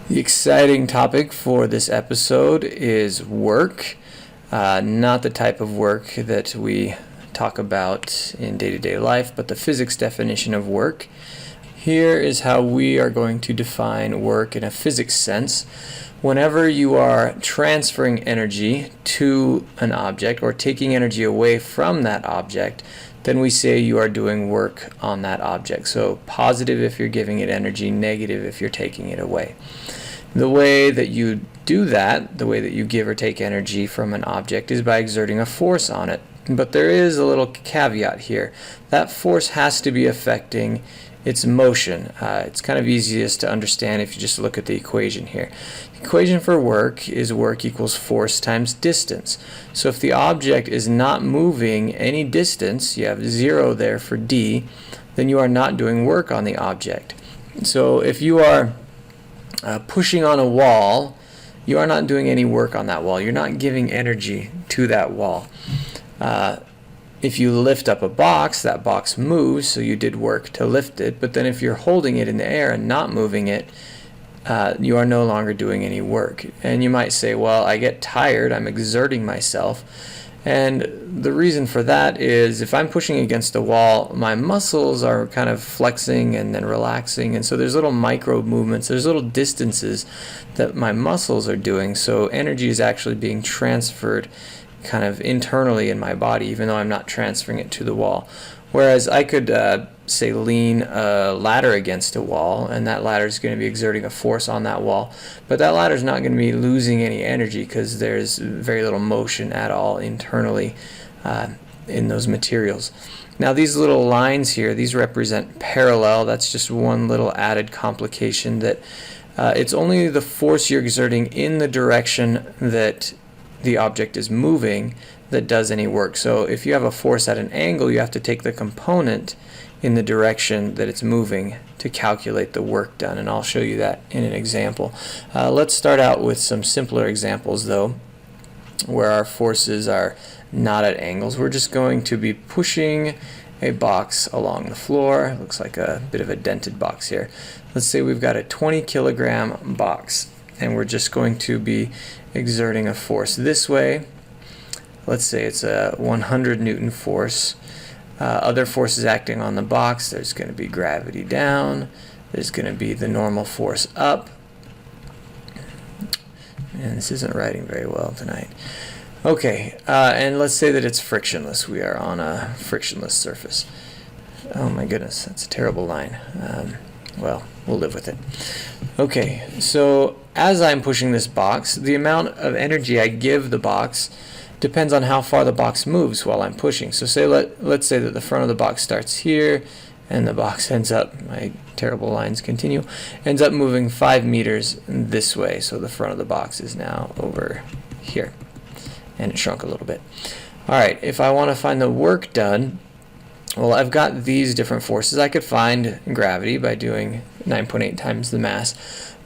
The exciting topic for this episode is work, not the type of work that we talk about in day-to-day life, but the physics definition of work. Here is how we are going to define work in a physics sense. Whenever you are transferring energy to an object or taking energy away from that object, then we say you are doing work on that object. So positive if you're giving it energy, negative if you're taking it away. The way that you do that, the way that you give or take energy from an object, is by exerting a force on it. But there is a little caveat here. That force has to be affecting its motion. It's kind of easiest to understand if you just look at the equation here. The equation for work is work equals force times distance. So if the object is not moving any distance, you have 0 there for D, then you are not doing work on the object. So if you are pushing on a wall, you are not doing any work on that wall. You're not giving energy to that wall. If you lift up a box, that box moves, so you did work to lift it. But then if you're holding it in the air and not moving it, you are no longer doing any work. And you might say, well, I get tired, I'm exerting myself. And the reason for that is if I'm pushing against a wall, my muscles are kind of flexing and then relaxing, and so there's little micro movements, there's little distances that my muscles are doing, so energy is actually being transferred kind of internally in my body, even though I'm not transferring it to the wall. Whereas I could say lean a ladder against a wall, and that ladder is going to be exerting a force on that wall, but that ladder is not going to be losing any energy because there's very little motion at all internally in those materials. Now these little lines here, these represent parallel. That's just one little added complication, that it's only the force you're exerting in the direction that the object is moving that does any work. So if you have a force at an angle, you have to take the component in the direction that it's moving to calculate the work done, and I'll show you that in an example. Let's start out with some simpler examples though, where our forces are not at angles. We're just going to be pushing a box along the floor. Looks like a bit of a dented box here. Let's say we've got a 20 kilogram box, and we're just going to be exerting a force this way. Let's say it's a 100 Newton force. Other forces acting on the box, there's going to be gravity down, there's going to be the normal force up, and this isn't writing very well tonight. Okay, and let's say that it's frictionless. We are on a frictionless surface. Oh my goodness, that's a terrible line. Well, we'll live with it. Okay, so as I'm pushing this box, the amount of energy I give the box depends on how far the box moves while I'm pushing. So say let's say that the front of the box starts here, and the box ends up, my terrible lines continue, ends up moving 5 meters this way. So the front of the box is now over here, and it shrunk a little bit. Alright, if I want to find the work done, well, I've got these different forces. I could find gravity by doing 9.8 times the mass,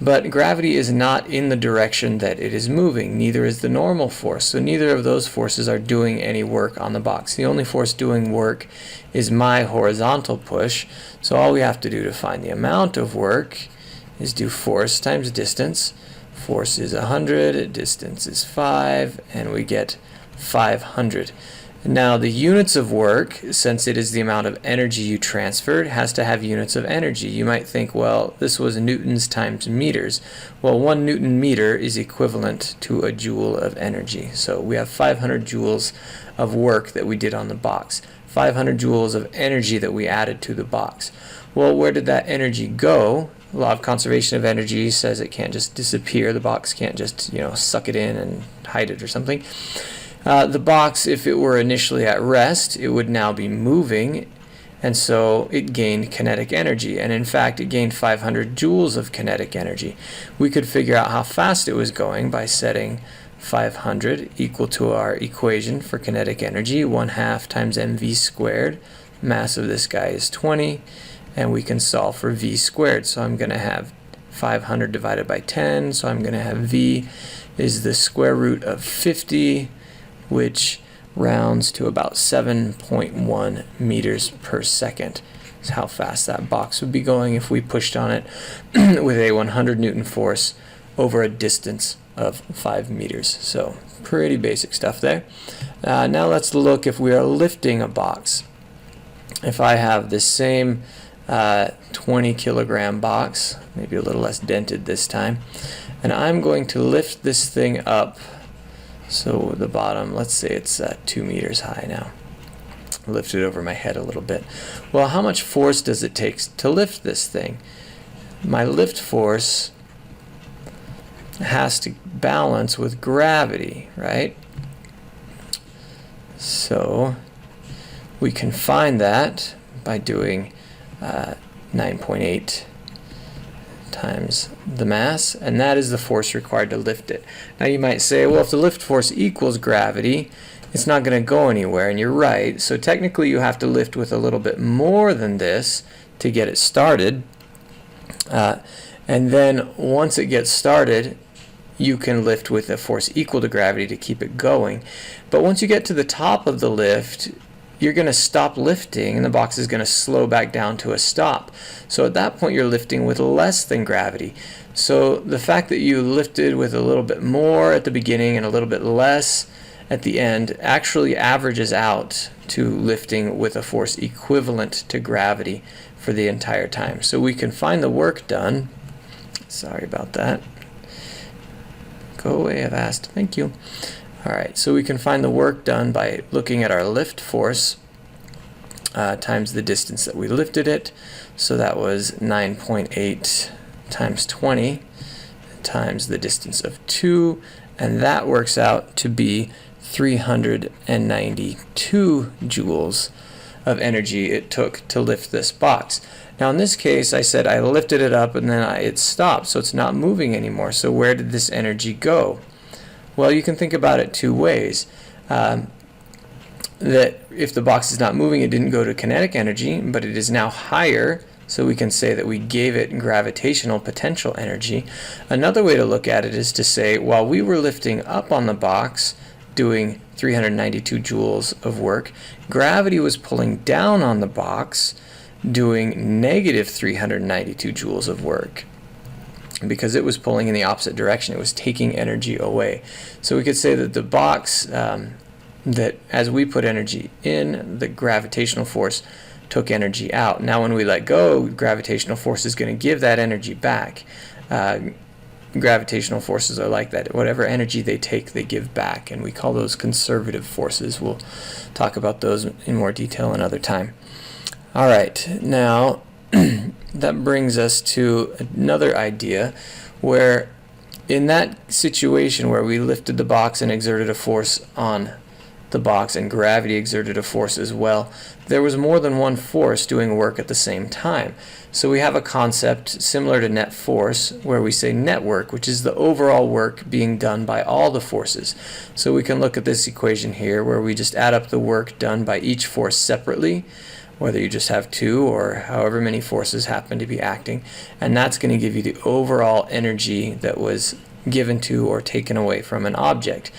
but gravity is not in the direction that it is moving. Neither is the normal force, so neither of those forces are doing any work on the box. The only force doing work is my horizontal push, so all we have to do to find the amount of work is do force times distance. Force is 100, distance is 5, and we get 500. Now the units of work, since it is the amount of energy you transferred, has to have units of energy. You might think, well, this was newtons times meters. Well, 1 Newton meter is equivalent to a joule of energy. So we have 500 joules of work that we did on the box. 500 joules of energy that we added to the box. Well, where did that energy go? Law of conservation of energy says it can't just disappear. The box can't just, suck it in and hide it or something. The box, if it were initially at rest, it would now be moving, and so it gained kinetic energy, and in fact it gained 500 joules of kinetic energy. We could figure out how fast it was going by setting 500 equal to our equation for kinetic energy, 1/2 times mv squared. Mass of this guy is 20, and we can solve for v squared. So I'm going to have 500 divided by 10, so I'm going to have v is the square root of 50, which rounds to about 7.1 meters per second. is how fast that box would be going if we pushed on it with a 100 Newton force over a distance of 5 meters. So pretty basic stuff there. Now let's look if we are lifting a box. If I have this same 20 kilogram box, maybe a little less dented this time, and I'm going to lift this thing up. So the bottom, let's say it's 2 meters high now. Lift it over my head a little bit. Well, how much force does it take to lift this thing? My lift force has to balance with gravity, right? So we can find that by doing 9.8 times the mass, and that is the force required to lift it. Now you might say, well, if the lift force equals gravity, it's not going to go anywhere, and you're right. So technically you have to lift with a little bit more than this to get it started, and then once it gets started, you can lift with a force equal to gravity to keep it going. But once you get to the top of the lift, you're going to stop lifting and the box is going to slow back down to a stop. So at that point you're lifting with less than gravity. So the fact that you lifted with a little bit more at the beginning and a little bit less at the end actually averages out to lifting with a force equivalent to gravity for the entire time. So we can find the work done. Sorry about that. Go away, I've asked. Thank you. Alright, so we can find the work done by looking at our lift force times the distance that we lifted it. So that was 9.8 times 20 times the distance of 2, and that works out to be 392 joules of energy it took to lift this box. Now in this case, I said I lifted it up and then it stopped, so it's not moving anymore. So where did this energy go? Well, you can think about it two ways. That if the box is not moving, it didn't go to kinetic energy, but it is now higher, so we can say that we gave it gravitational potential energy. Another way to look at it is to say, while we were lifting up on the box, doing 392 joules of work, gravity was pulling down on the box, doing negative 392 joules of work. Because it was pulling in the opposite direction, it was taking energy away. So we could say that the box, that as we put energy in, the gravitational force took energy out. Now when we let go, gravitational force is going to give that energy back. Gravitational forces are like that. Whatever energy they take, they give back, and we call those conservative forces. We'll talk about those in more detail another time. All right, now that brings us to another idea where in that situation where we lifted the box and exerted a force on the box and gravity exerted a force as well, there was more than one force doing work at the same time. So we have a concept similar to net force where we say net work, which is the overall work being done by all the forces. So we can look at this equation here where we just add up the work done by each force separately, whether you just have two or however many forces happen to be acting, and that's going to give you the overall energy that was given to or taken away from an object.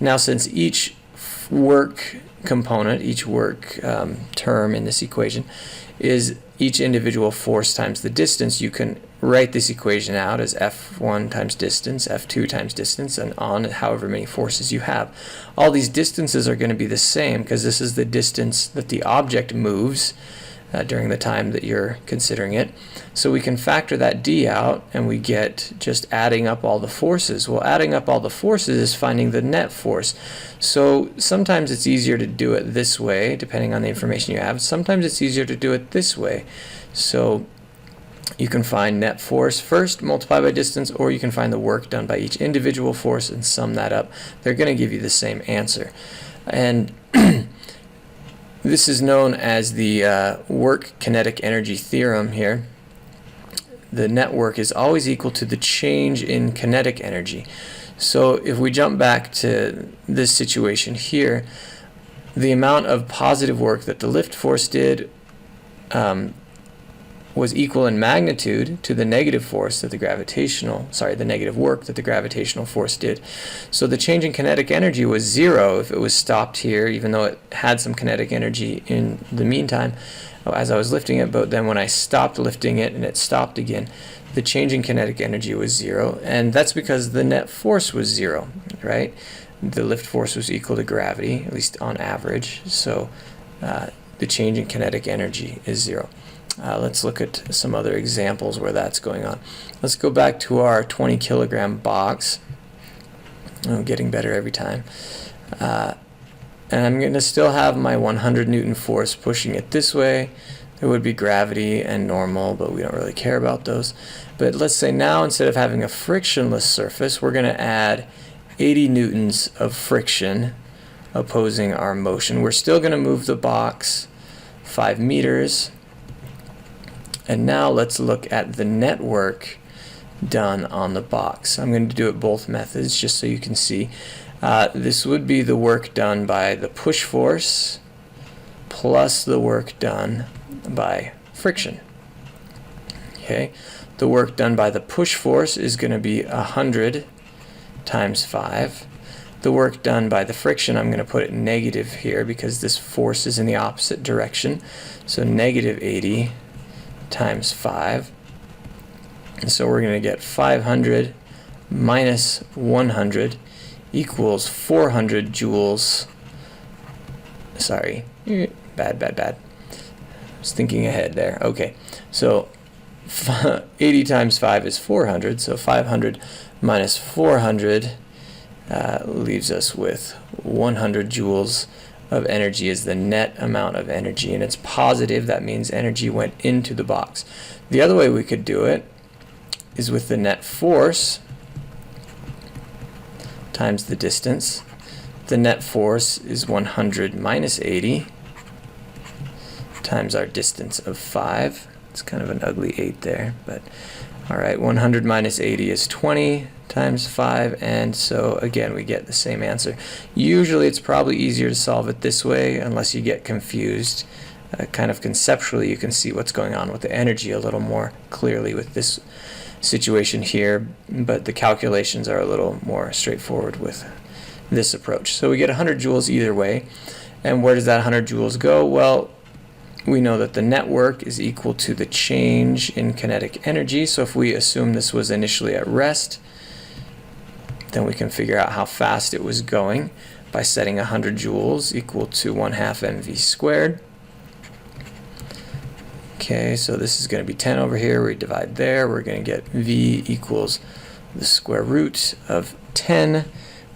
Now since each work component, each work term in this equation is each individual force times the distance, you can write this equation out as F1 times distance, F2 times distance, and on however many forces you have. All these distances are going to be the same because this is the distance that the object moves during the time that you're considering it. So we can factor that d out and we get just adding up all the forces. Well, adding up all the forces is finding the net force. So sometimes it's easier to do it this way depending on the information you have. Sometimes it's easier to do it this way. So you can find net force first, multiply by distance, or you can find the work done by each individual force and sum that up. They're going to give you the same answer. And this is known as the work kinetic energy theorem here. The net work is always equal to the change in kinetic energy. So if we jump back to this situation here, the amount of positive work that the lift force did was equal in magnitude to the negative force that the negative work that the gravitational force did. So the change in kinetic energy was 0 if it was stopped here, even though it had some kinetic energy in the meantime. as I was lifting it, but then when I stopped lifting it and it stopped again, the change in kinetic energy was 0, and that's because the net force was 0, right? The lift force was equal to gravity, at least on average, so the change in kinetic energy is 0. Let's look at some other examples where that's going on. Let's go back to our 20 kilogram box. Oh, getting better every time. And I'm going to still have my 100 Newton force pushing it this way. There would be gravity and normal, but we don't really care about those. But let's say now, instead of having a frictionless surface, we're going to add 80 newtons of friction opposing our motion. We're still going to move the box 5 meters. And now let's look at the net work done on the box. I'm going to do it both methods just so you can see. This would be the work done by the push force plus the work done by friction. Okay, the work done by the push force is going to be 100 times 5. The work done by the friction, I'm going to put it negative here because this force is in the opposite direction. So negative 80 times 5. And so we're going to get 500 minus 100 equals 400 joules. Sorry, bad. I was thinking ahead there. Okay, so 80 times 5 is 400, so 500 minus 400 leaves us with 100 joules of energy is the net amount of energy, and it's positive. That means energy went into the box. The other way we could do it is with the net force times the distance. The net force is 100 minus 80 times our distance of 5. It's kind of an ugly 8 there, but alright, 100 minus 80 is 20 times 5, and so again we get the same answer. Usually it's probably easier to solve it this way unless you get confused. Kind of conceptually you can see what's going on with the energy a little more clearly with this situation here, but the calculations are a little more straightforward with this approach. So we get 100 joules either way, and where does that 100 joules go? Well, we know that the net work is equal to the change in kinetic energy, so if we assume this was initially at rest, then we can figure out how fast it was going by setting 100 joules equal to 1/2 mv squared. Okay, so this is going to be 10 over here. We divide there. We're going to get v equals the square root of 10,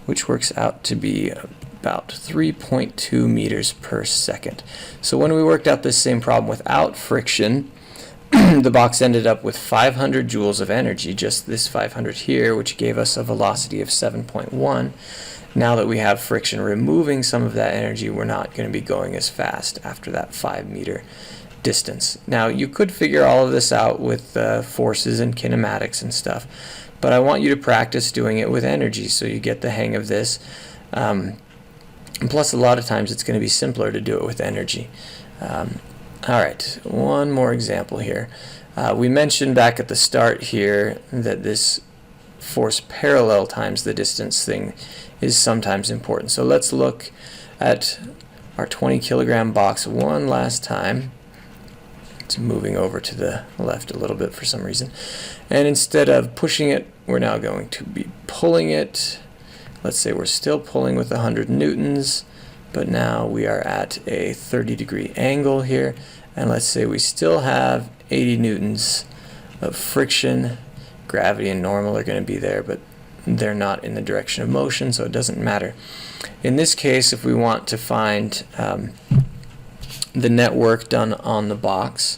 which works out to be about 3.2 meters per second. So when we worked out this same problem without friction, the box ended up with 500 joules of energy, just this 500 here, which gave us a velocity of 7.1. Now that we have friction removing some of that energy, we're not going to be going as fast after that 5 meter distance. Now you could figure all of this out with forces and kinematics and stuff, but I want you to practice doing it with energy so you get the hang of this. And plus a lot of times it's going to be simpler to do it with energy. Alright, one more example here. We mentioned back at the start here that this force parallel times the distance thing is sometimes important. So let's look at our 20 kilogram box one last time. It's moving over to the left a little bit for some reason. And instead of pushing it, we're now going to be pulling it. Let's say we're still pulling with 100 newtons, but now we are at a 30-degree angle here. And let's say we still have 80 newtons of friction. Gravity and normal are going to be there, but they're not in the direction of motion, so it doesn't matter. In this case, if we want to find the net work done on the box,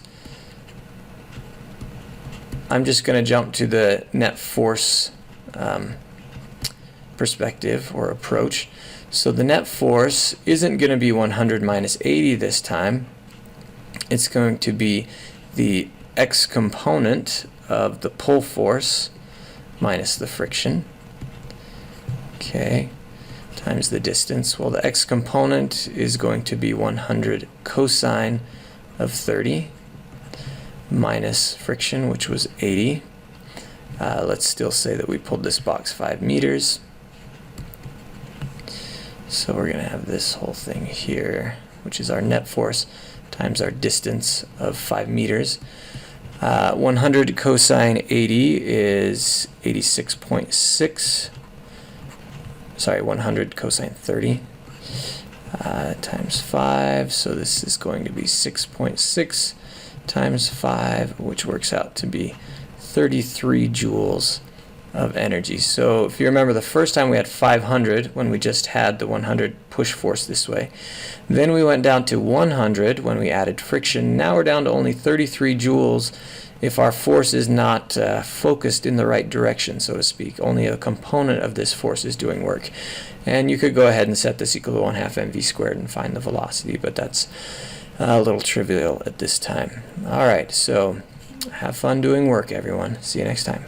I'm just going to jump to the net force perspective or approach. So the net force isn't going to be 100 minus 80 this time. It's going to be the x component of the pull force minus the friction, okay, times the distance. Well, the x component is going to be 100 cosine of 30 minus friction, which was 80. Let's still say that we pulled this box 5 meters. So we're going to have this whole thing here, which is our net force, times our distance of 5 meters. 100 cosine 80 is 86.6. Sorry, 100 cosine 30 times 5. So this is going to be 6.6 times 5, which works out to be 33 joules of energy. So if you remember, the first time we had 500 when we just had the 100 push force this way. Then we went down to 100 when we added friction. Now we're down to only 33 joules if our force is not focused in the right direction, so to speak. Only a component of this force is doing work. And you could go ahead and set this equal to 1/2 mv squared and find the velocity, but that's a little trivial at this time. Alright, so have fun doing work, everyone. See you next time.